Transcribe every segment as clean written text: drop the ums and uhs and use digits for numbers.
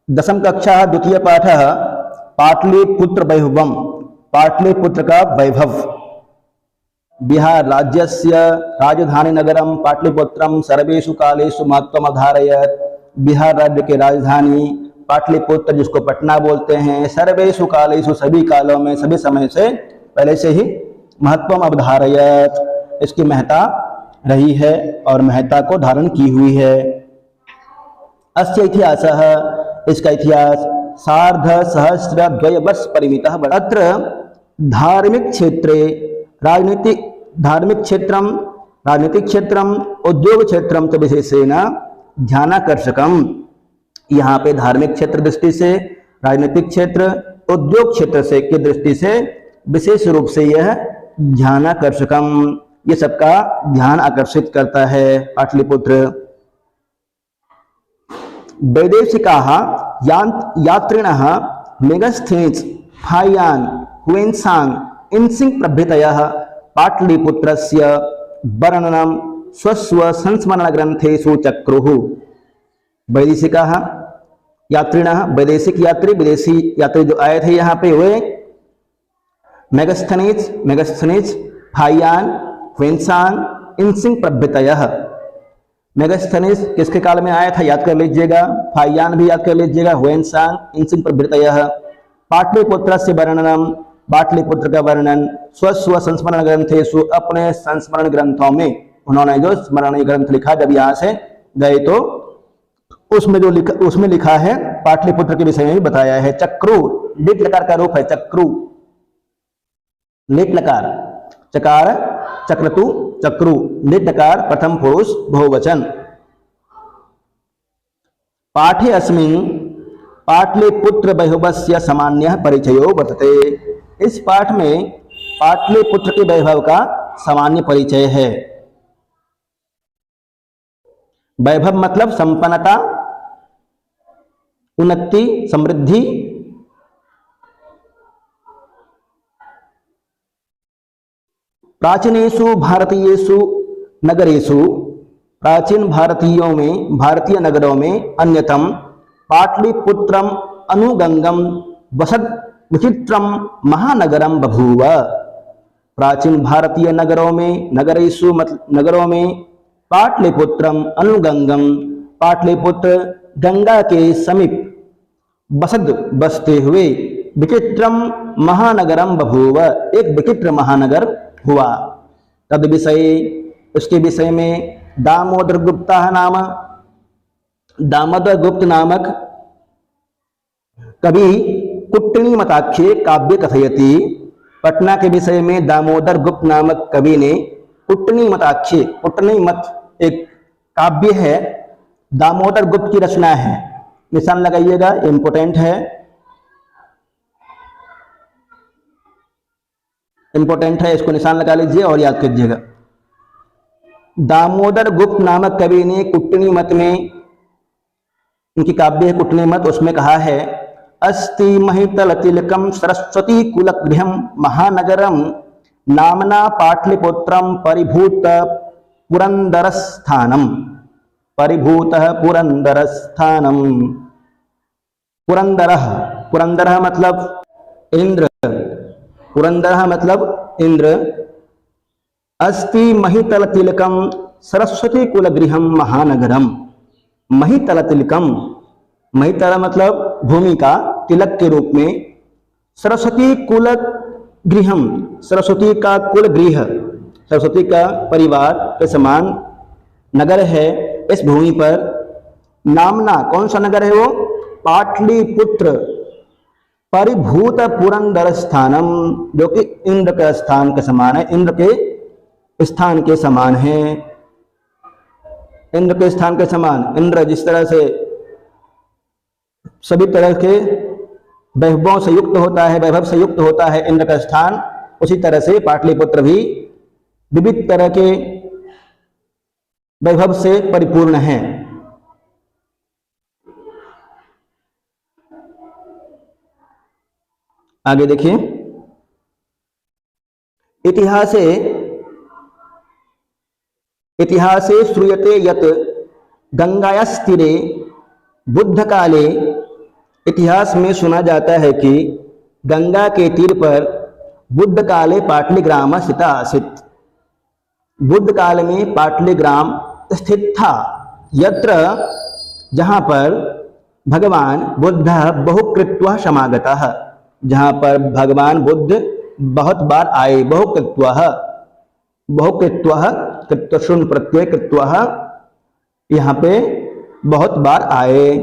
दशम कक्षा द्वितीय पाठ पाटलिपुत्र वैभवम। पाटलिपुत्र का वैभव। बिहार राज्यस्य राजधानी नगरम पाटलिपुत्रम सर्वेषु कालेषु महत्वम अधारयत्। बिहार राज्य के राजधानी पाटलिपुत्र, जिसको पटना बोलते हैं, सर्वेषु कालेषु सभी कालों में सभी समय से पहले से ही महत्वम अवधारयत्, इसकी महत्ता रही है और महत्ता को धारण की हुई है। अस्य इतिहासः, इसका इतिहास सार्ध सहस्र द्वय वर्ष परिमितः। अत्र धार्मिक क्षेत्रे राजनीतिक क्षेत्रम उद्योग क्षेत्रम च विशेषेण ध्यानाकर्षकम। यहाँ पे धार्मिक क्षेत्र दृष्टि से, राजनीतिक क्षेत्र, उद्योग क्षेत्र से की दृष्टि से विशेष रूप से यह ध्यानाकर्षकम, ये सबका ध्यान आकर्षित करता है पाटलिपुत्र। वैदेशिकाः यात्रिणः मेगास्थनीज फायान हुएनसांग इनसिंग प्रभृतयः पाटलिपुत्रस्य वर्णनं स्वस्व संस्मरण ग्रंथेषु चक्रुः। वैदेशिकाः यात्रिणः, वैदेशिक यात्री, विदेशी यात्री जो आए थे यहाँ पे, वे मेगास्थनीज फायान हुएनसांग इनसिंग प्रभृतयः। मेगास्थनीज किसके काल में आया था याद कर लीजिएगा, फायान भी याद कर लीजिएगा, हुएनसांग इनसिंग प्रभृतयः। पाटलिपुत्रस्य वर्णनम, पाटलिपुत्र का वर्णन स्वस्व संस्मरण ग्रंथेषु, अपने संस्मरण ग्रंथों में उन्होंने जो स्मरणीय ग्रंथ लिखा, जब यहाँ से गए तो उसमें लिखा है, पाटलिपुत्र के विषय में भी बताया है। चक्रु लिट लकार का रूप है, चक्रु लिट लकार, चकार चक्रतु चक्रु, लिट लकार प्रथम पुरुष बहुवचन। पाठे अस्मिन् पाटलिपुत्र वैभवस्य सामान्यः परिचयो वर्तते। इस पाठ में पाटलिपुत्र के वैभव का सामान्य परिचय है। वैभव मतलब संपन्नता, उन्नति, समृद्धि। प्राचीनेषु भारतीयेषु नगरेषु, प्राचीन भारतीयों में, भारतीय नगरों में अन्यतम पाटलिपुत्रम अनुगंगम वसद विचित्रम महानगरम बभूव। प्राचीन भारतीय नगरों में, नगरों में पाटलिपुत्रम अनुगंगम, पाटलिपुत्र गंगा के समीप बसद बसते हुए, विचित्रम महानगरम बभूव, एक विचित्र महानगर हुआ। तद विषय, उसके विषय में दामोदर गुप्त नामक कवि कुट्टणी मताख्ये काव्य कथयति। पटना के विषय में दामोदर गुप्त नामक कवि ने कुट्टणी मताख्ये, कुट्टणी मत एक काव्य है, दामोदर गुप्त की रचना है। निशान लगाइएगा, इंपोर्टेंट है, इंपोर्टेंट है, इसको निशान लगा लीजिए और याद कीजिएगा। दामोदर गुप्त नामक कवि ने कुट्टणी मत में, उनकी काव्य है कुट्टणी मत, उसमें कहा है, अस्ति महितल तिलकम सरस्वती कुलगृहम महानगरम नामना पाटलिपुत्रम परिभूत पुरंदरस्थानम। परिभूत पुरंदरस्थानम। पुरंदरः मतलब इंद्र, पुरंदरः मतलब इंद्र। अस्ति महितल तिलकम सरस्वती कुलगृहम महानगरम। महितल तिलकम, महितल मतलब भूमि का, तिलक के रूप में, सरस्वती कुल गृहम, सरस्वती का कुल गृह, सरस्वती का परिवार के समान नगर है इस भूमि पर। नामना, कौन सा नगर है वो? पाटलिपुत्र। परिभूत पुरंदर स्थानम, जो कि इंद्र के स्थान के समान है, इंद्र के स्थान के समान है, इंद्र के स्थान के समान। इंद्र जिस तरह से सभी तरह के वैभवों से युक्त होता है, वैभव से युक्त होता है इंद्र का स्थान, उसी तरह से पाटलिपुत्र भी विविध तरह के वैभव से परिपूर्ण है। आगे देखिए, इतिहासे श्रूयते यत् गंगायास्तीरे बुद्धकाले इतिहास में सुना जाता है कि गंगा के तीर पर बुद्ध काले पाटलीग्राम स्थित आसीत्। बुद्ध काल में पाटलीग्राम स्थित था, यत्र जहाँ पर भगवान बुद्ध बहुकृत्वः समागतः, जहाँ पर भगवान बुद्ध बहुत बार आए। बहुकृत्वः, बहुकृत्वः, कृत्वशून्य प्रत्यय कृत्वः, यहाँ पे बहुत बार आए।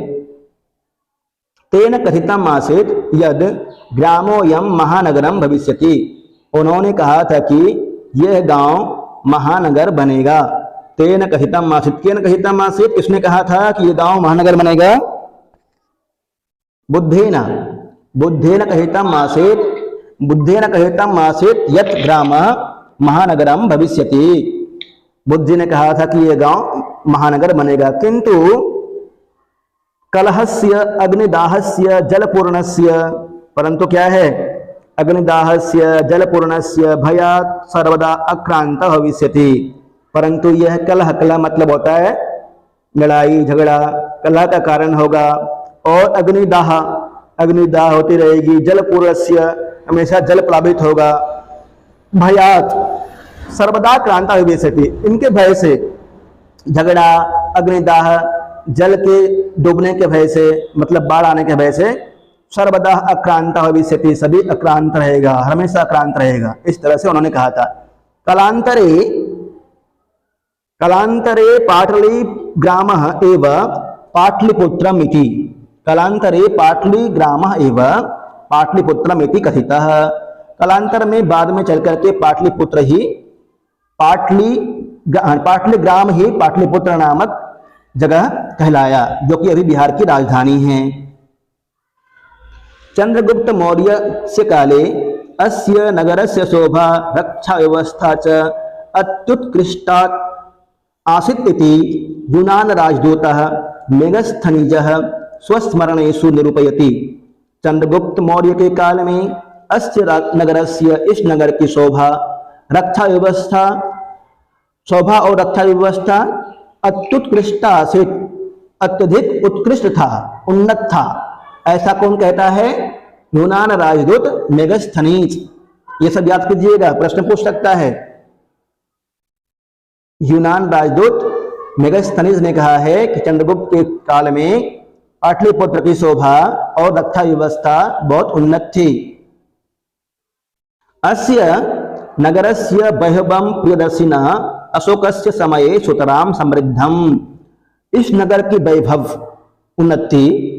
तेन कथितम् आसीत् यद ग्रामोऽयं महानगरम भविष्यति। उन्होंने कहा था कि यह गांव महानगर बनेगा। तेन कथितम् आसीत्, केन कथितम् आसीत्, किसने कहा था कि यह गांव महानगर बनेगा? बुद्धेन, बुद्धेन कथितम् आसीत्, बुद्धेन कथितम् आसीत् यत् ग्रामः महानगरम भविष्यति। बुद्ध जी ने कहा था कि यह गांव महानगर बनेगा, किंतु कलहस्य अग्निदाहस्य जलपूर्णस्य, परंतु क्या है, अग्निदाहस्य जलपूर्णस्य भयात् सर्वदा अक्रांत भविष्यति। परंतु यह कलह, कलह मतलब होता है लड़ाई झगड़ा, कलह का कारण होगा। और अग्निदाह, अग्निदाह होती रहेगी। जलपूर्णस्य, हमेशा जल प्लावित होगा। भयात् सर्वदा क्रांता भविष्यति, इनके भय से, झगड़ा, अग्निदाह, जल के डूबने के भय से, मतलब बाढ़ आने के भय से, सर्वदा अक्रांत भविष्यति, सभी अक्रांत रहेगा, हमेशा अक्रांत रहेगा। इस तरह से उन्होंने कहा था। कालांतरे, कालांतरे पाटली ग्राम एव पाटलिपुत्रम इति, कालांतरे पाटली ग्राम एव पाटलिपुत्रम इति कथितः। कालांतर में बाद में चल करके पाटलिपुत्र ही पाटलीग्राम ही पाटलिपुत्र नामक जगह कहलाया, जो कि अभी बिहार की राजधानी है। चंद्रगुप्त मौर्य से काले अस्य नगरस्य शोभा रक्षा व्यवस्था च अत्युत्कृष्टा आसीत् इति यूनान राजदूतः मेगस्थनीजः स्वस्मरणेषु निरूपयति। चंद्रगुप्त मौर्य के काल में अस्य नगरस्य, इस नगर की शोभा, रक्षा व्यवस्था, शोभा और रक्षा व्यवस्था अत्युत्कृष्ट आसीत्, अत्यधिक उत्कृष्ट था, उन्नत था। ऐसा कौन कहता है? यूनान राजदूत मेगस्थनीज। ये सब याद कीजिएगा, प्रश्न पूछ सकता है। यूनान राजदूत मेगस्थनीज ने कहा है कि चंद्रगुप्त के काल में पाटलिपुत्र की शोभा और रक्षा व्यवस्था बहुत उन्नत थी। अस्य नगरस्य वैभवं प्रियदर्शिनः अशोकस्य समये सुतरां समृद्धम। इस नगर की वैभव उन्नति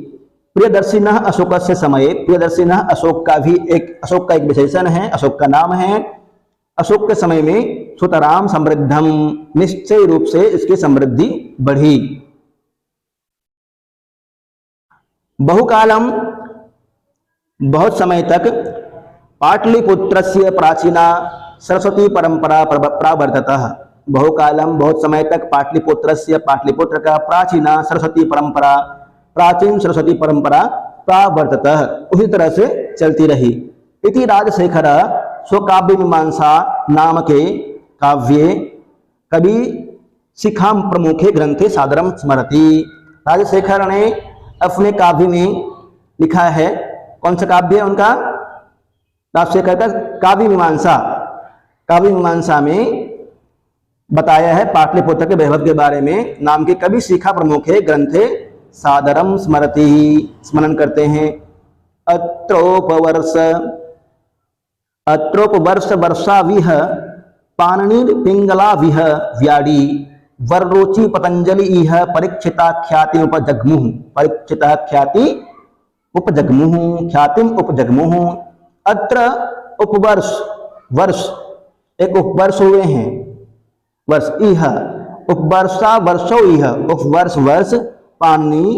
प्रियदर्शिनः अशोकस्य समये, प्रियदर्शिनः अशोक का भी एक, अशोक का एक विशेषण है, अशोक का नाम है। अशोक के समय में सुतराम समृद्धम, निश्चय रूप से इसकी समृद्धि बढ़ी। बहुकालम, बहुत समय तक पाटलिपुत्रस्य प्राचीना सरस्वती परंपरा प्रावर्ततः। बहुकालम, बहुत समय तक पाटलिपुत्रस्य, पाटलिपुत्र का प्राचीना सरस्वती परंपरा, प्राचीन सरस्वती परंपरा प्रावर्ततः, उसी तरह से चलती रही। इति राजशेखर स्वकाव्य मीमांसा नाम के काव्ये कवि शिखा प्रमुखे ग्रंथे सादरम स्मरति। राजशेखर ने अपने काव्य में लिखा है, कौन सा काव्य है उनका? राजशेखर का काव्य मीमांसा। काव्य मीमांसा में बताया है पाटलिपुत्र के वैभव के बारे में। नाम के कवि शिखा प्रमुखे ग्रंथे सादरम स्मरति, स्मरण करते हैं। अत्रोपवर्ष, अत्रोपवर्ष वर्षाविह पाणिनि पिंगलाविह व्याडी वर्रोचि पतंजलि इह परीक्षिता ख्याति उपजग्मुः, परीक्षिता ख्याति उपजग्मुः, ख्यातिम उपजग्मुः। अत्र उपवर्ष, वर्ष, एक उपवर्ष हुए हैं, वर्ष, इह उपवर्षा वर्षो, इह उपवर्ष वर्ष, पाणिनि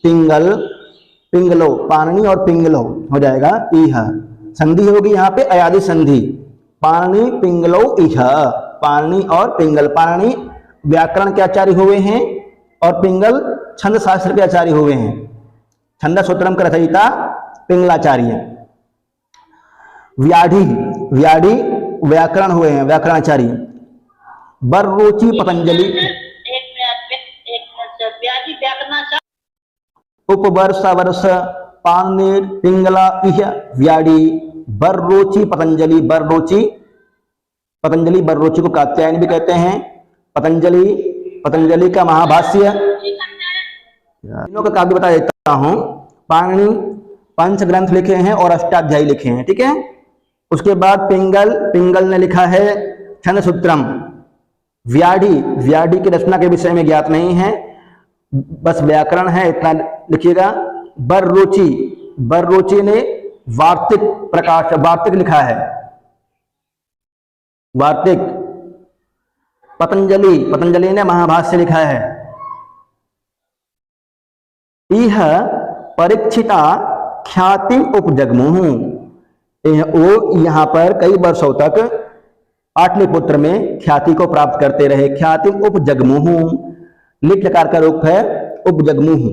पिंगल, पिंगलो, पाणिनि और पिंगलो हो जाएगा, इह संधि होगी यहाँ पे, अयादि संधि। पाणिनि पिंगलो इह, पाणिनि और पिंगल। पाणिनि व्याकरण के आचार्य हुए हैं और पिंगल छंद शास्त्र के आचार्य हुए हैं। छंद सूत्रम का रचयिता पिंगलाचार्य। व्याढ़ी, व्याढ़ी व्याकरण हुए हैं, व्याकरणाचार्य। वर्रोचि पतंजलि, उपवर्ष वर्ष पाणिनि, पिंगला, इह, व्याडी, बर्रोची, पतंजलि। बर्रोची को कात्यायन भी कहते हैं। पतंजलि का महाभाष्य, तीनों का काव्य बता देता हूं। पाणिनि पंच ग्रंथ लिखे हैं और अष्टाध्यायी लिखे हैं, ठीक है। उसके बाद पिंगल ने लिखा है छंद सूत्रम। व्याडी की रचना के विषय में ज्ञात नहीं है, बस व्याकरण है, इतना लिखिएगा। बर्रोची ने वार्तिक लिखा है, वार्तिक। पतंजलि ने महाभाष्य लिखा है। इह परीक्षिता ख्याति उपजगमुः, वो यहाँ पर कई वर्षों तक पाटलिपुत्र में ख्याति को प्राप्त करते रहे। ख्याति उपजगमुः, लिट लकार का रूप है उपजगमुः,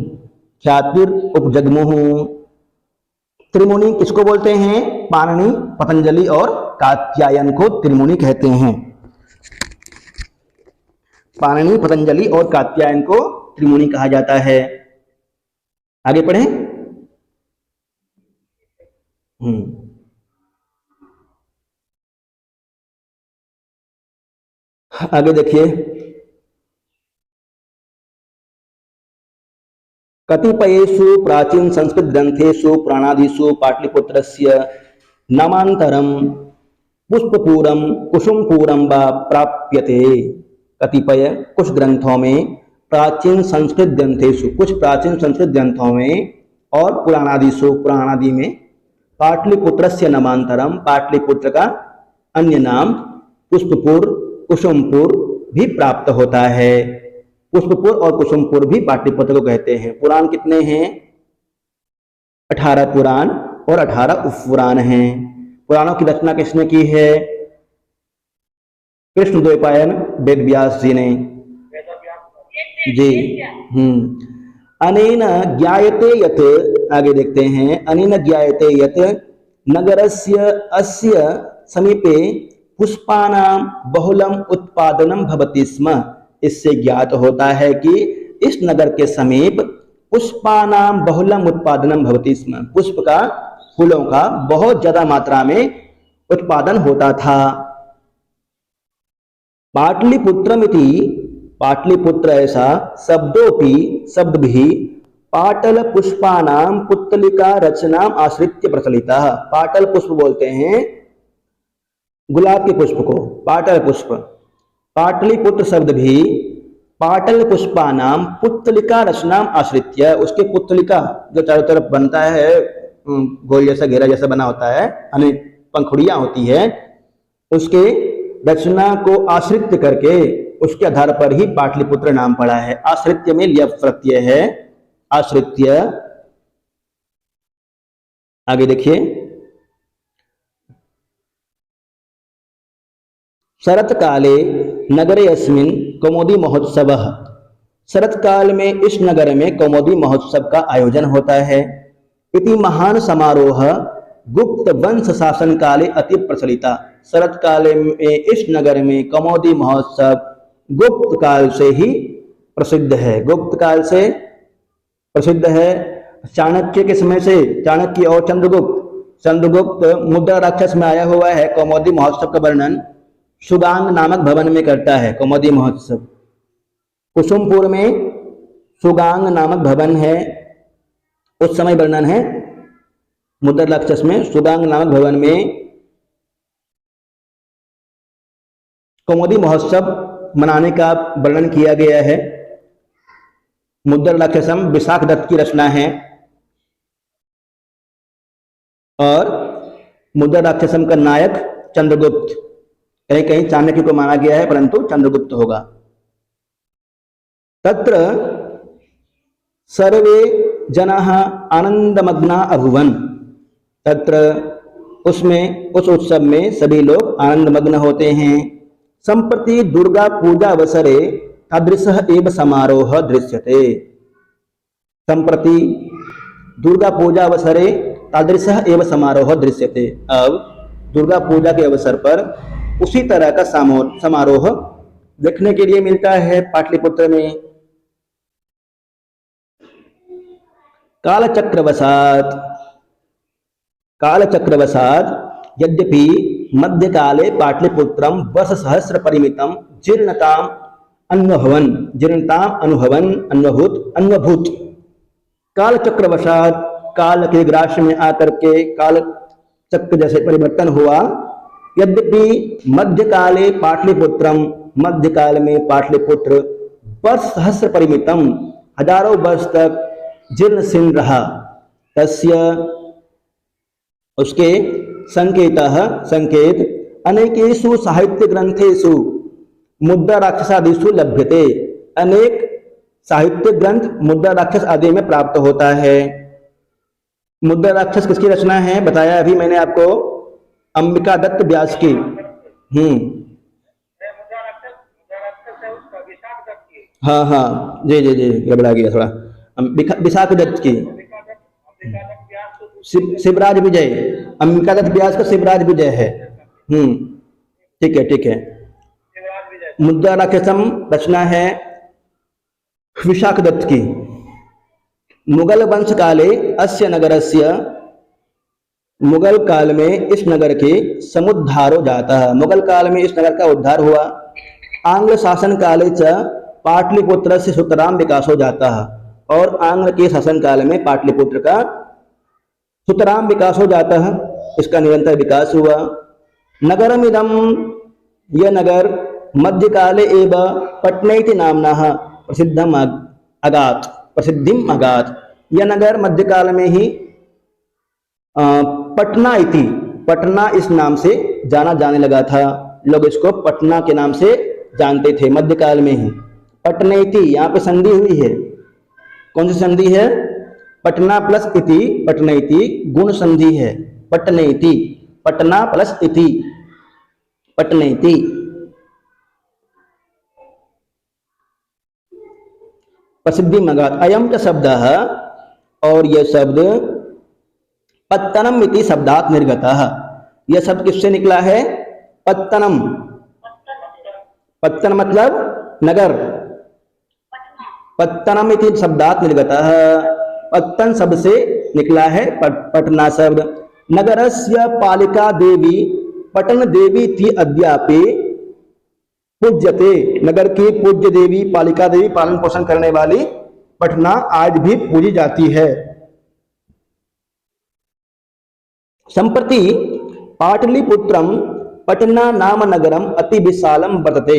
ख्यातिर उपजगमुः। त्रिमुनि किसको बोलते हैं? पाणिनि, पतंजलि और कात्यायन को त्रिमुनि कहते हैं। पाणिनि, पतंजलि और कात्यायन को त्रिमुनि कहा जाता है। आगे पढ़ें। आगे देखिए, कतिपयेषु प्राचीन संस्कृत ग्रंथेषु पुराणादिषु पाटलिपुत्रस्य नामांतरम पुष्पपूरम कुसुमपूरम वा प्राप्यते। कतिपय कुछ ग्रंथों में, प्राचीन संस्कृत ग्रंथों में और पुराणादि में पाटलिपुत्रस्य नामांतरम, पाटलिपुत्र का अन्य नाम पुष्पपुर, कुसुमपुर भी प्राप्त होता है। पुष्पपुर और कुसुमपुर भी पाटलिपुत्र को कहते हैं। पुराण कितने हैं? 18 पुराण और 18 उपपुराण हैं। पुराणों की रचना किसने की है? कृष्णद्वैपायन वेद व्यास जी ने जी। अनेन ज्ञायते यत्, आगे देखते हैं, अनेन ज्ञायते यत् नगरस्य अस्य समीपे पुष्पानां बहुलम उत्पादनम भवति स्म। इससे ज्ञात होता है कि इस नगर के समीप पुष्पानां बहुलम उत्पादनम भवति स्म, पुष्प का, फूलों का बहुत ज्यादा मात्रा में उत्पादन होता था। पाटलिपुत्रमिति, पाटलिपुत्र ऐसा, शब्द भी पाटल पुष्पानां पुत्तलिका रचनाम आश्रित्य प्रचलितः। पाटल पुष्प बोलते हैं गुलाब के पुष्प को, पाटल पुष्प। पाटलिपुत्र शब्द भी पाटल पुष्पानाम पुत्तलिका रचनाम आश्रित्य, उसके पुत्तलिका जो चारों तरफ बनता है, गोल जैसा, घेरा जैसा बना होता है, अनेक पंखुड़ियां होती है, उसके रचना को आश्रित करके उसके आधार पर ही पाटलिपुत्र नाम पड़ा है। आश्रित्य में लिय प्रत्यय है, आश्रित्य। आगे देखिए, शरत काले नगरे अस्मिन् कौमुदी महोत्सवः। शरत काल में इस नगर में कौमुदी महोत्सव का आयोजन होता है। इति महान समारोह गुप्त वंश शासन काले अति प्रचलिता। शरत काल में इस नगर में कौमुदी महोत्सव गुप्त काल से ही प्रसिद्ध है, गुप्त काल से प्रसिद्ध है। चाणक्य के समय से, चाणक्य और चंद्रगुप्त मुद्रा राक्षस में आया हुआ है। कौमुदी महोत्सव का वर्णन सुगांग नामक भवन में करता है कौमुदी महोत्सव। कुसुमपुर में सुगांग नामक भवन है, उस समय वर्णन है मुद्रा राक्षस में। सुगांग नामक भवन में कौमुदी महोत्सव मनाने का वर्णन किया गया है। मुद्रा राक्षसम विशाख दत्त की रचना है और मुद्रा राक्षसम का नायक चंद्रगुप्त, कहीं कहीं चाणक्य को माना गया है परंतु चंद्रगुप्त होगा। तत्र सर्वे जनाः आनंदमग्ना अभुवन। तत्र उसमें, उस उत्सव में सभी लोग आनंदमग्न होते हैं। संप्रति दुर्गा पूजा अवसरे तादृशः एव समारोह दृश्यते। संप्रति दुर्गा पूजा अवसरे तादृशः एव समारोह दृश्यते। अब दुर्गा पूजा के अवसर पर उसी तरह का समारोह देखने के लिए मिलता है पाटलिपुत्र में। कालचक्रवशात् कालचक्रवशात् यद्यपि मध्यकाले पाटलिपुत्रं वर्षसहस्र परिमितं जीर्णताम् अनुभूत काल चक्रवशात काल के ग्रास में आकर के काल चक्र जैसे परिवर्तन हुआ। यद्यपि मध्यकाले पाटलिपुत्रम मध्यकाल में पाटलिपुत्र वर्ष सहस्र परिमितम हजारों वर्ष तक जीर्ण शीर्ण रहा। तस्य उसके संकेत अनेकेषु साहित्य ग्रंथेषु मुद्रा राक्षसादिषु लभ्यते। अनेक साहित्य ग्रंथ मुद्रा राक्षस आदि में प्राप्त होता है। मुद्रा राक्षस किसकी रचना है बताया अभी मैंने आपको, अंबिका दत्त व्यास की। हाँ हाँ जी जी जी गड़बड़ा गया थोड़ा। विशाख दत्त की शिवराज विजय, अंबिका दत्त व्यास का शिवराज विजय है। ठीक है ठीक है। मुद्रा राक्षसम रचना है विशाख दत्त की। मुगल वंश काले अस्य नगरस्य मुगल काल में इस नगर के समुद्धारो जाता है। मुगल काल में इस नगर का उद्धार हुआ। आंग्ल शासन काले च पाटलिपुत्र से सुतराम विकास हो जाता है। और आंग्ल के शासन काल में पाटलिपुत्र का सुतराम विकास हो जाता है, इसका निरंतर विकास हुआ। नगरमिदं यह नगर मध्यकाले एव पटनैति नामना प्रसिद्धिम अगात। यह नगर मध्यकाल में ही पटना इस नाम से जाना जाने लगा था। लोग इसको पटना के नाम से जानते थे मध्यकाल में ही। पटनैति यहाँ पे संधि हुई है। कौन सी संधि है? पटना प्लस इति, पटनैति गुण संधि है। पटनैति पटना प्लस इति पटनैति। प्रसिद्धि मगात अयम च शब्द, और यह शब्द पत्तनम इति शब्दात निर्गतः। यह शब्द किससे निकला है? पत्तनम। पत्तन मतलब नगर। पत्तनम इति शब्दात निर्गतः, पत्तन शब्द से निकला है पटना शब्द। नगरस्य पालिका देवी पटन देवी थी अद्यापि पूज्यते। नगर की पूज्य देवी पालिका देवी पालन पोषण करने वाली पटना आज भी पूजी जाती है। संप्रति पाटलिपुत्रम पटना नाम नगरम अति विशालम वर्तते,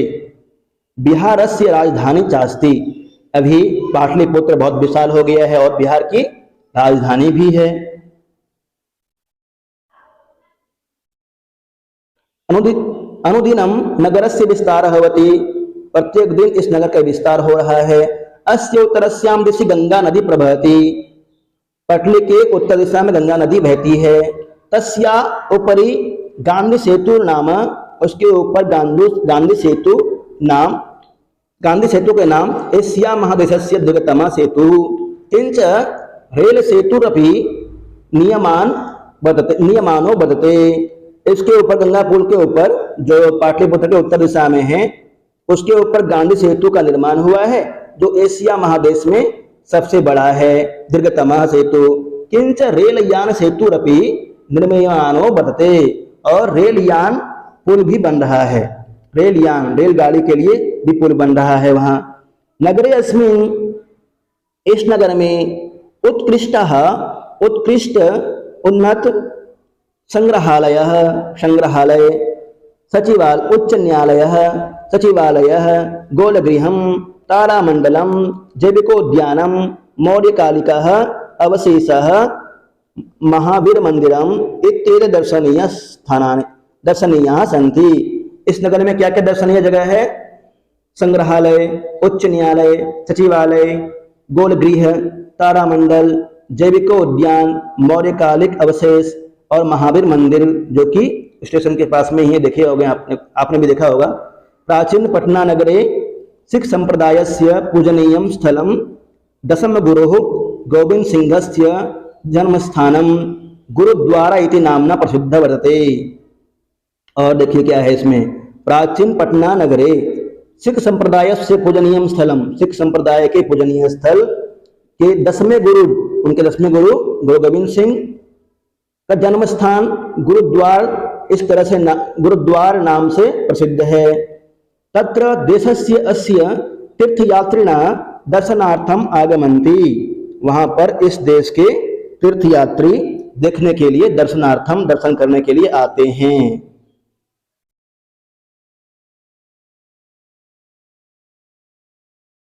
बिहारस्य राजधानी चास्ति। अभी पाटलिपुत्र बहुत विशाल हो गया है और बिहार की राजधानी भी है। अनुदिनम नगरस्य विस्तारः भवति, प्रत्येक दिन इस नगर का विस्तार हो रहा है। अस्य उत्तरस्याम दिशि गंगा नदी प्रवहति, पटली के उत्तर दिशा में गंगा नदी बहती है। तस्या उपरि गांधी सेतु नाम, उसके ऊपर गांधी सेतु के नाम एशिया महादेशस्य दीर्घतम सेतु। किंच रेल सेतुरपि नियमानो बदते। इसके ऊपर गंगा पुल के ऊपर जो पाटलिपुत्र के उत्तर दिशा में है, उसके ऊपर गांधी सेतु का निर्माण हुआ है, जो एशिया महादेश में सबसे बड़ा है, दीर्घतम सेतु। किंच रेल यान सेतुरपि निर्मीयमानो बदते, और रेल यान पुल भी बन रहा है। रेल यान रेलगाड़ी के लिए भी पुल बन रहा है वहां। नगरे अस्मिन्, इस नगर में उत्कृष्ट उन्नत संग्रहालय उच्च न्यायालय सचिवालय गोलगृहम तारामंडलम जैविकोद्यानम मौर्यकालिका अवशेषः महावीर मंदिरम इत्यादि दर्शनीय सन्ति। इस नगर में क्या क्या दर्शनीय जगह है? संग्रहालय, उच्च न्यायालय, सचिवालय, गोलगृह, तारामंडल, जैविकोद्यान, मौर्यकालिक अवशेष और महावीर मंदिर, जो कि स्टेशन के पास में ही देखे होंगे आपने भी देखा होगा। प्राचीन पटना नगरे सिख संप्रदायस्य पूजनीयं स्थलम दशम गुरुः गोविंद सिंहस्य जन्मस्थानम गुरुद्वारा इति नामना प्रसिद्ध वर्तते। और देखिए क्या है इसमें, प्राचीन पटना नगरे सिख संप्रदाय से पूजनीय स्थलम, सिख संप्रदाय के पूजनीय स्थल के 10वें गुरु उनके 10वें गुरु गुरु गोविंद सिंह का जन्म स्थान गुरुद्वार इस तरह से गुरुद्वार नाम से प्रसिद्ध है। तत्र देशस्य अस्य तीर्थयात्रिणा दर्शनार्थम आगमन्ति, वहां पर इस देश के तीर्थयात्री देखने के लिए दर्शनार्थम दर्शन करने के लिए आते हैं।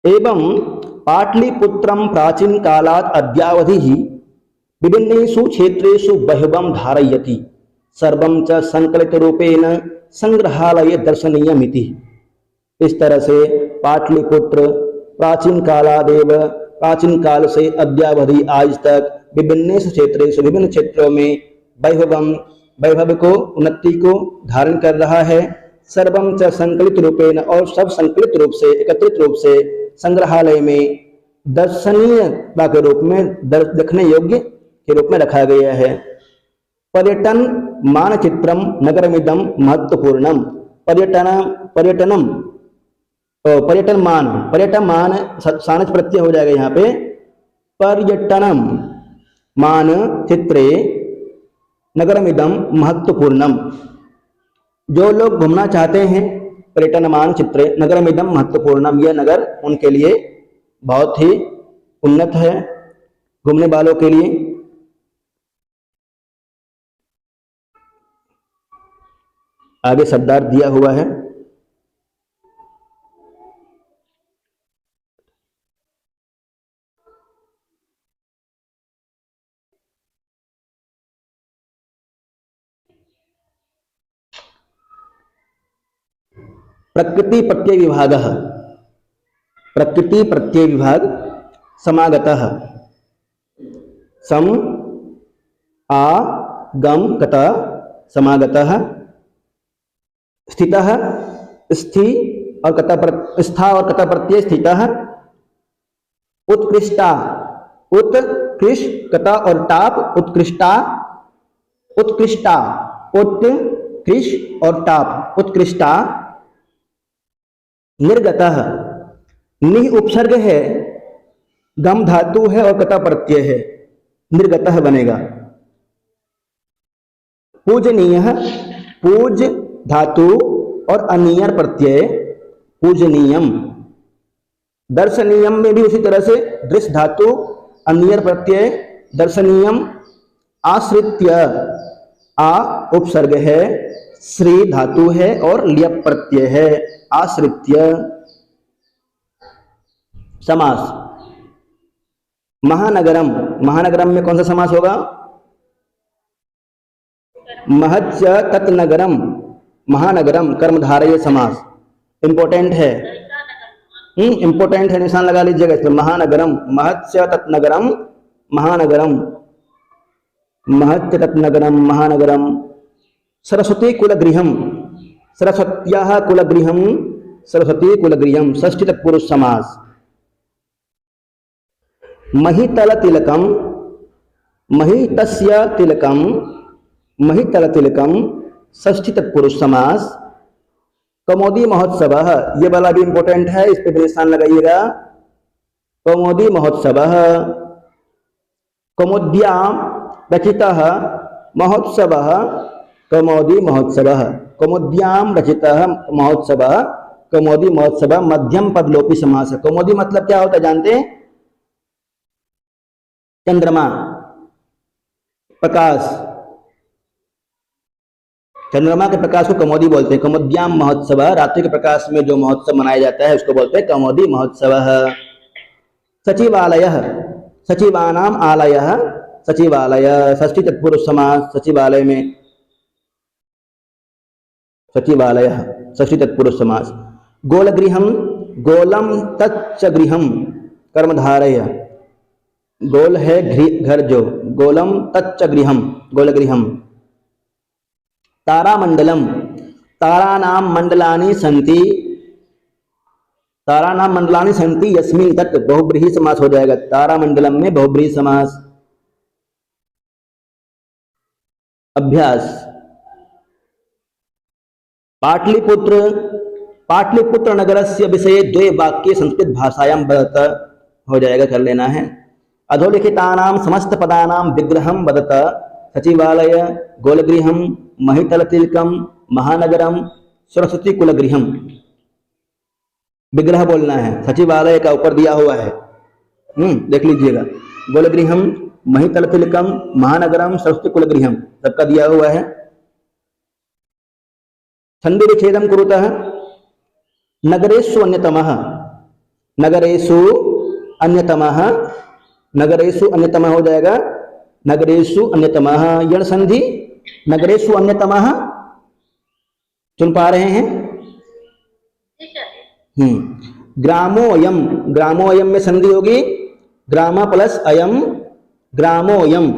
एवं पाटलिपुत्रम प्राचीन कालात् अद्यावधि विभिन्नेषु क्षेत्रेषु बह्वं धारयति, सर्वं च संकलित रूपेण संग्रहालये दर्शनीयमिति। इस तरह से पाटलिपुत्र प्राचीन काल से अद्यावधि आज तक विभिन्न क्षेत्रेषु विभिन्न क्षेत्रों में वैभव को उन्नति को धारण कर रहा है। सर्वं च संकलित रूपेण, और सब संकलित रूप से एकत्रित रूप से संग्रहालय में दर्शनीयता के रूप में देखने योग्य के रूप में रखा गया है। पर्यटन मानचित्रम नगरमिदं महत्वपूर्णम, पर्यटन मान सानच प्रत्यय हो जाएगा यहाँ पे। पर्यटनम मान चित्रे नगरमिदं महत्वपूर्णम, जो लोग घूमना चाहते हैं पर्यटन मान चित्रे नगरमिदं महत्वपूर्णम, यह नगर उनके लिए बहुत ही उन्नत है घूमने वालों के लिए। आगे शब्दार्थ दिया हुआ है। प्रकृति प्रत्यय विभागः, प्रकृति प्रत्यय विभाग समागतः, सम आ गम कता समागतः, स्थितः स्थि और कता स्था और कता प्रत्यय स्थितः, उत्कृष्टा उत्कृष्ट कता और टाप उत्कृष्टा, उत्कृष्टा उत्कृष्ट और टाप उत्कृष्टा, निर्गतः नि उपसर्ग है, गम धातु है और कता प्रत्यय है, निर्गतः बनेगा। पूजनीयः पूज धातु और अनियर प्रत्यय पूजनीयम। दर्शनीयम में भी उसी तरह से दृश्य धातु अनियर प्रत्यय दर्शनीयम। आश्रित्य आ उपसर्ग है, श्री धातु है और लियप प्रत्यय है, आश्रित्य। समास महानगरम, महानगरम में कौन सा समास होगा? महच्च तत्नगरम, महानगरम कर्मधारय समास। इंपॉर्टेंट है, इंपॉर्टेंट है, निशान लगा लीजिएगा इसमें। महानगरम, महच्च तत्नगरम महानगरम, महच्च तत्नगरम महानगरम। सरस्वती कुलगृहम, सरस्वत्याः कुलगृहम, सरस्वती कुलगृहम षष्ठी तत्पुरुष समास। महितल तिलकम, महितस्य तिलकम, महितल तिलकम षष्ठी तत्पुरुष समास। कौमुदी महोत्सव, ये वाला भी इंपॉर्टेंट है, इस पे भी निशान लगाइएगा। कौमुदी महोत्सव, कौमुद्याम रचितः महोत्सवः, कौमुदी महोत्सव, कौमुद्याम रचितः महोत्सवः, कौमुदी महोत्सव मध्यम पदलोपी समास है। कौमुदी मतलब क्या होता है जानते हैं? चंद्रमा, प्रकाश, चंद्रमा के प्रकाश को कौमुदी बोलते हैं। कौमुद्याम महोत्सव, रात्रि के प्रकाश में जो महोत्सव मनाया जाता है उसको बोलते हैं कौमुदी महोत्सव। सचिवालयः, सचिवानाम आलयः, सचिवालय षष्ठी तत्पुरुष समास। सचिवालय में सचिवालय षष्ठी तत्पुरुष समास। गोलगृहम, गोलम तच्च गृहम कर्मधारय, गोल है घर जो, गोलम तच्च गृहम गोलगृहम। तारामंडलम, तारानाम मंडलानि सन्ति, तारानाम मंडलानि सन्ति यस्मिन् तत् बहुब्रीहि समास हो जाएगा। तारामंडलम में बहुब्रीहि समास। अभ्यास पाटलिपुत्र, पाटलिपुत्र नगरस्य विषये द्वे वाक्ये संस्कृत भाषायां वदत हो जाएगा, कर लेना है। अधोलिखितानां समस्त पदानां विग्रहं वदत। सचिवालय, गोलगृहं, महितलतिलकम, महानगरम, सरस्वती कुलगृहम। विग्रह बोलना है, सचिवालय का ऊपर दिया हुआ है, देख लीजिएगा। गोलगृहम, महितलतिलकम, महानगरम, सरस्वती कुलगृहम सबका दिया हुआ है। संधि विच्छेदम कुरुतः। नगरेषु अन्यतमः, नगरेषु अन्यतमः, नगरेषु अन्यतमः हो जाएगा। नगरेषु अन्यतमः यण संधि, नगरेषु अन्यतमः सुन पा रहे हैं? ग्रामोयम, ग्रामोयम में संधि होगी, ग्राम प्लस अयम, ग्रामोयम।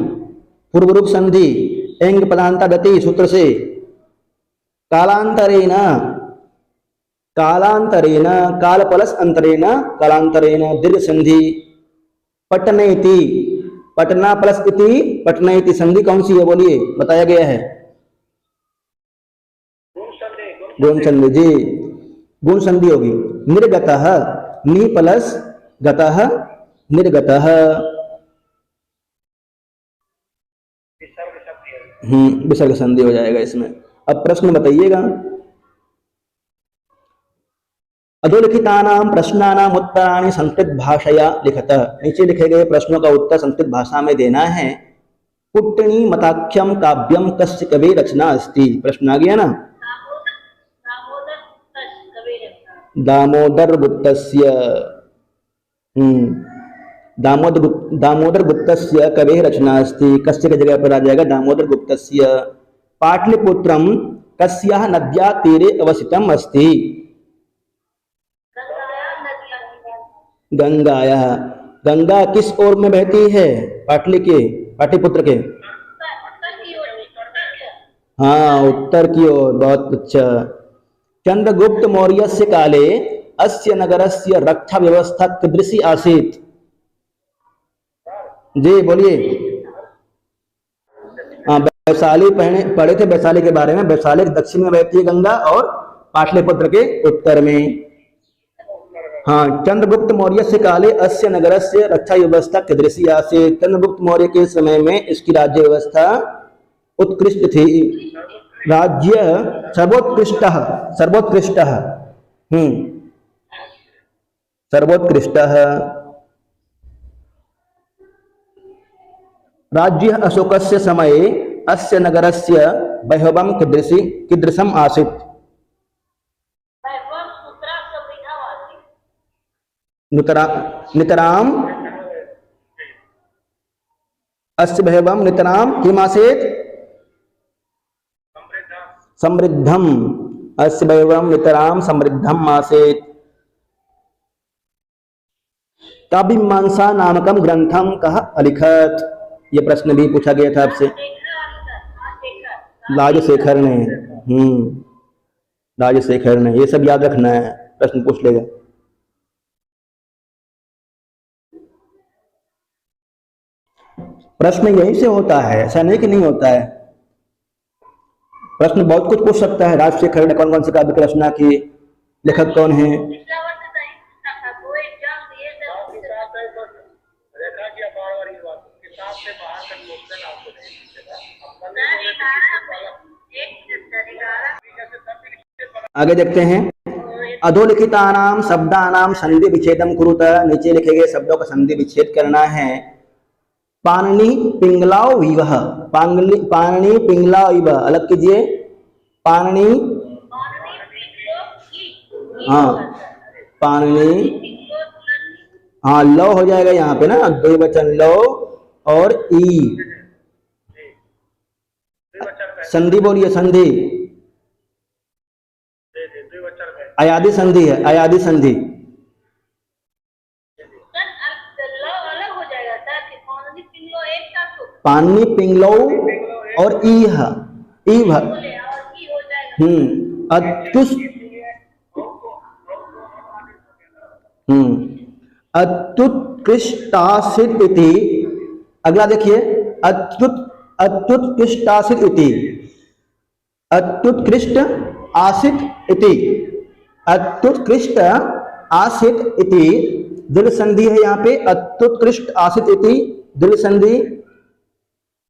पूर्व रूप संधि एंग पदांतादति सूत्र से। कालांतरेण, कालांतरेण, काल प्लस अंतरेण, कालांतरेण दीर्घ संधि। पटनेति, पटना प्लस इति, पटनेति संधि कौन सी है बोलिए, बताया गया है। गुण संधि जी, गुण संधि होगी। निर्गतः, नि प्लस गतः, निर्गतः। विसर्ग संधि हो जाएगा इसमें। अब प्रश्न बताइएगा। अधोलिखितानां प्रश्नानां उत्तराणि संस्कृत भाषया लिखत। नीचे लिखे गए प्रश्नों का उत्तर संस्कृत भाषा में देना है। पुट्टणी मताख्यम काव्यम कस्य कवि रचना अस्ति। प्रश्न आ गया ना। दामोदर गुप्तस्य, दामोदर गुप्तस्य कवेः रचना अस्ति। कस्य की जगह पर आ जाएगा दामोदर गुप्तस्य। पाटलिपुत्रम कस्याः नद्या तीरे अवस्थितम अस्ति। गंगाया, गंगा किस ओर में बहती है? पाटलिपुत्र के हाँ, उत्तर की ओर। बहुत अच्छा। चंद्रगुप्त मौर्यस्य काले अस्य नगरस्य रक्षा व्यवस्था कीदृशी आसीत्? जी बोलिए। हाँ, वैशाली पढ़े थे वैशाली के बारे में। वैशाली दक्षिण में बहती है गंगा और पाटलिपुत्र के उत्तर में। हाँ, चंद्रगुप्त मौर्य से काले अस्य नगरस्य रक्षा व्यवस्था कीदृशी आसीत्। चंद्रगुप्त मौर्य के समय में इसकी राज्य व्यवस्था उत्कृष्ट थी। राज्य सर्वोत्कृष्टः, सर्वोत्कृष्टः, सर्वोत्कृष्टः। राज्य अशोकस्य समये अस्य नगरस्य वैभवं कीदृशम् आसीत्। नितराम अस्य वैभवं नितराम किमासीत्? समृद्धम। अस्य वैभवं नितराम समृद्धम आसीत्। काव्यमीमांसा नामकम ग्रंथम कः अलिखत। ये प्रश्न भी पूछा गया था आपसे। राजशेखर ने, राजशेखर ने। ये सब याद रखना है, प्रश्न पूछ लेगा। प्रश्न यहीं से होता है, ऐसा नहीं कि नहीं होता है। प्रश्न बहुत कुछ पूछ सकता है। राजशेखर ने कौन कौन से काव्य की रचना की, लेखक कौन है। आगे देखते हैं। अधोलिखितानां शब्दानां संधि विच्छेदम कुरुत। नीचे लिखे गए शब्दों का संधि विच्छेद करना है। पाणिनि पिंगलाव इवः, पाणिनि पिंगलाव इवः अलग कीजिए। पाणिनि, हाँ, पाणिनि, हाँ, लो हो जाएगा यहाँ पे ना, द्विवचन लो और ई। संधि बोलिए, संधि। अयादि संधि है, अयादि संधि। पानी पिंगलो और ईह, ईह, अत्युस, अत्युत्कृष्टासित इति। अगला देखिए, अत्युत्कृष्टासित इति, अत्युत्कृष्ट आसित इति, अत्युत्कृष्ट आसित इति दृढ़ संधि है यहाँ पे, अत्युत्कृष्ट आसित इति दृढ़ संधि,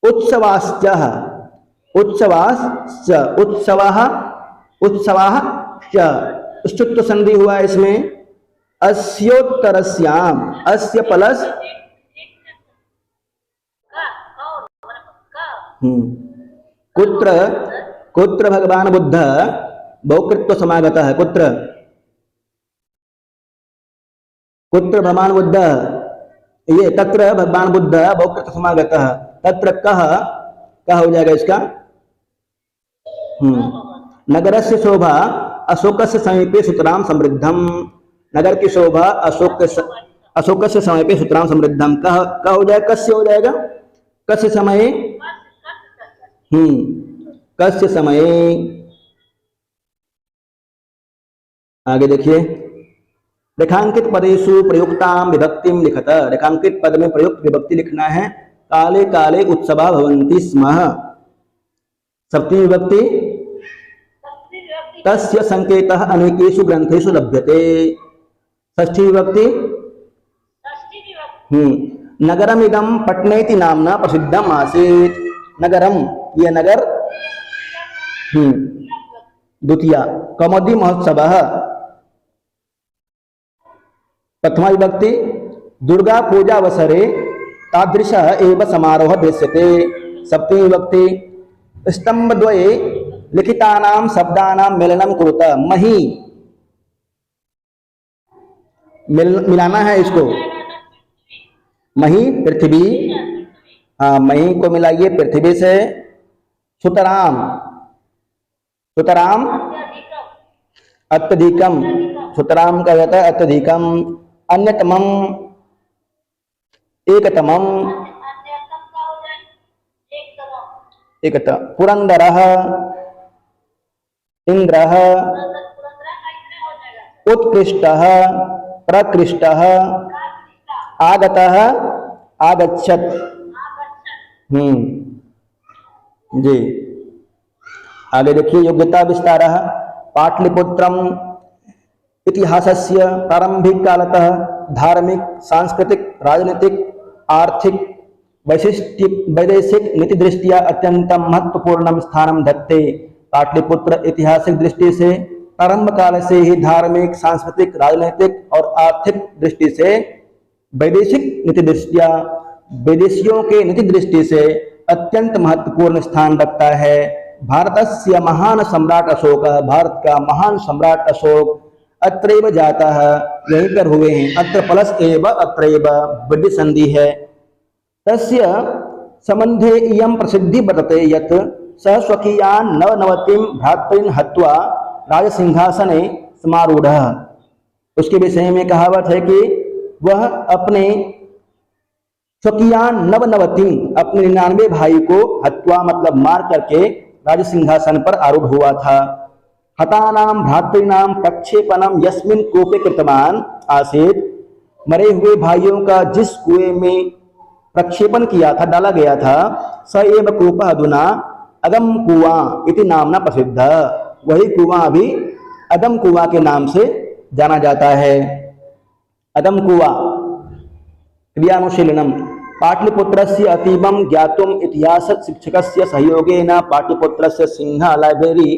उत्सवाश्च, उत्सवाश्च, उत्सवाः, उत्सवाः च, स्तुत्व संधि हुआ इसमें, अस्योत्तरस्याम, अस्य प्लस कुत्र, कुत्र भगवान बुद्ध बहुकृत्व समागतः है, कुत्र, कुत्र भगवान बुद्ध, ये तत्र भगवान बुद्ध बहुकृत्व समागतः, तत्र कह, कह हो जाएगा इसका, नगरस्य शोभा अशोकस्य समीपे सुतराम समृद्धम, नगर की शोभा अशोकस्य समीपे सुतराम समृद्धम, कह हो जाएगा, कस्य हो जाएगा, कस्य समय, कस्य समय। आगे देखिए, रेखांकित पदेषु प्रयुक्ताम विभक्तिम लिखत, रेखांकित पद में प्रयुक्त विभक्ति लिखना है, काले काले उत्सवा भवन्ति स्म, सप्तमी विभक्ति, तस्य संकेतः अनेकेषु ग्रंथेषु लभ्यते, षष्ठी विभक्ति, नगरमिदं पट्नेति नाम्ना प्रसिद्धम आसीत्, नगरम, ये नगर, द्वितीया कौमुदी महोत्सवः, प्रथमा विभक्ति, दुर्गा पूजा अवसरे तादृशः एव समारोह दृश्यते, सप्तमी विभक्ति, स्तंभद्वये लिखितानां शब्दानां मेलनं कुरुत, मही, मिलाना है इसको, मही पृथ्वी, हाँ मही को मिलाइए पृथ्वी से, सुतराम, सुतराम अत्यधिकम, सुतराम का कहता है अत्यधिकम, अन्यतमम, एकतमम, एकतम, पुरंदरः, इंद्रः, उत्कृष्टः, प्रकृष्टः, आगतः, आगच्छत्, जी। आगे देखिए, योग्यता विस्तारः, पाटलिपुत्रम इतिहासस्य प्रारंभिक कालतः धार्मिक, सांस्कृतिक, राजनीतिक, आर्थिक, वैदेशिक नीति दृष्टिया अत्यंतम महत्वपूर्ण स्थानम धत्ते, पाटलिपुत्र ऐतिहासिक दृष्टि से प्रारंभ काल से ही धार्मिक, सांस्कृतिक, राजनीतिक और आर्थिक दृष्टि से, वैदेशिक नीति दृष्टिया विदेशियों के नीति दृष्टि से अत्यंत महत्वपूर्ण स्थान रखता है। भारतस्य महान सम्राट अशोक, भारत का महान सम्राट अशोक अत्रैव जाता है, यहीं पर हुए हैं, अत्र प्लस एव अत्रैव वृद्धि संधि है। तस्य संबंधे इयं प्रसिद्धि वर्तते यत् सः स्वकीयान् नवनवतिं भ्रातॄन् हत्वा राजसिंहासने समारूढ़ः। उसके विषय में कहावत है कि वह अपने स्वकीयान नवनवतिम, अपने 99 भाई को हत्वा मतलब मार करके राज सिंहासन पर आरूढ़ हुआ था। हतानाम भ्रातॄणाम प्रक्षेपणम यस्मिन् कूपे कृतवान आसीत्, मरे हुए भाइयों का जिस कुएं में प्रक्षेपण किया था, डाला गया था, स एव कूपः अधुना अदम कुआं इति नामना प्रसिद्ध, वही कुआं अभी अदम कुआं के नाम से जाना जाता है। अदम कुआं क्रियानुशीलनम, पाटलिपुत्रस्य अतीवं ज्ञातुम इतिहास शिक्षकस्य सहयोगेन पाटलिपुत्रस्य सिंह लाइब्रेरी,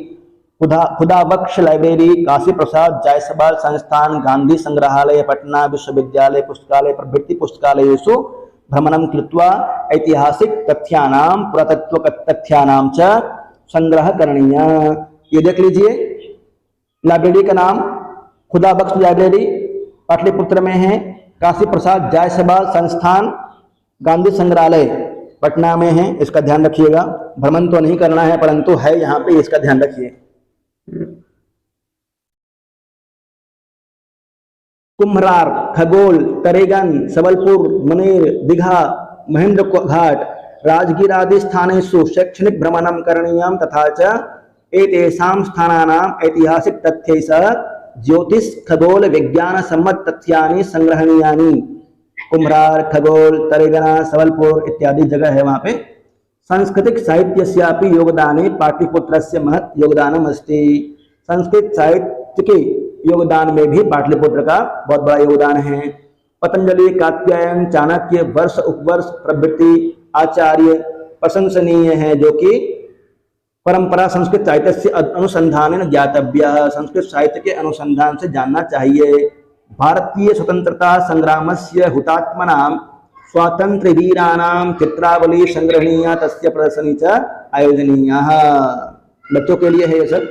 खुदाबख्श लाइब्रेरी, काशी प्रसाद जायसवाल संस्थान, गांधी संग्रहालय, पटना विश्वविद्यालय पुस्तकालय प्रभृति पुस्तकालयेषु भ्रमणं कृत्वा ऐतिहासिक तथ्यानां पुरातत्व तथ्यानां च संग्रह करणीय। ये देख लीजिए, लाइब्रेरी का नाम खुदाबख्श लाइब्रेरी पाटलिपुत्र में है, काशी प्रसाद जायसवाल संस्थान, गांधी संग्रहालय पटना में है, इसका ध्यान रखिएगा। भ्रमण तो नहीं करना है परंतु है यहाँ पे, इसका ध्यान रखिए। कुम्भरार, खगोल, तरेगन, सबलपुर, मनेर, दीघा, महेंद्र घाट, राजगीर आदि स्थानेषु शैक्षणिक भ्रमणं करणीयं तथा च एतेषां स्थानानां ऐतिहासिक तथ्यैः सह ज्योतिष खगोल विज्ञान सम्मत तथ्यानि संग्रहणीयानि। कुम्भरार, खगोल, तरेगना, सबलपुर इत्यादि जगह है वहाँ पे। सांस्कृतिक साहित्यस्यापि योगदाने पाटलिपुत्रस्य महत् योगदानम् अस्ति। संस्कृत साहित्य के योगदान में भी पाटलिपुत्र का बहुत बड़ा योगदान है। पतंजलि, कात्यायन, चाणक्य, वर्ष उपवर्ष प्रभृति आचार्य प्रशंसनीय है, जो कि परंपरा संस्कृत साहित्य से अनुसंधान ज्ञातव्य, संस्कृत साहित्य के अनुसंधान से जानना चाहिए। भारतीय स्वतंत्रता संग्रामस्य हुतात्मनां स्वातंत्र्यवीराणां चित्रावली संग्रहणीया, तस्य प्रदर्शनी च आयोजनीया। बच्चों के लिए है ये सब।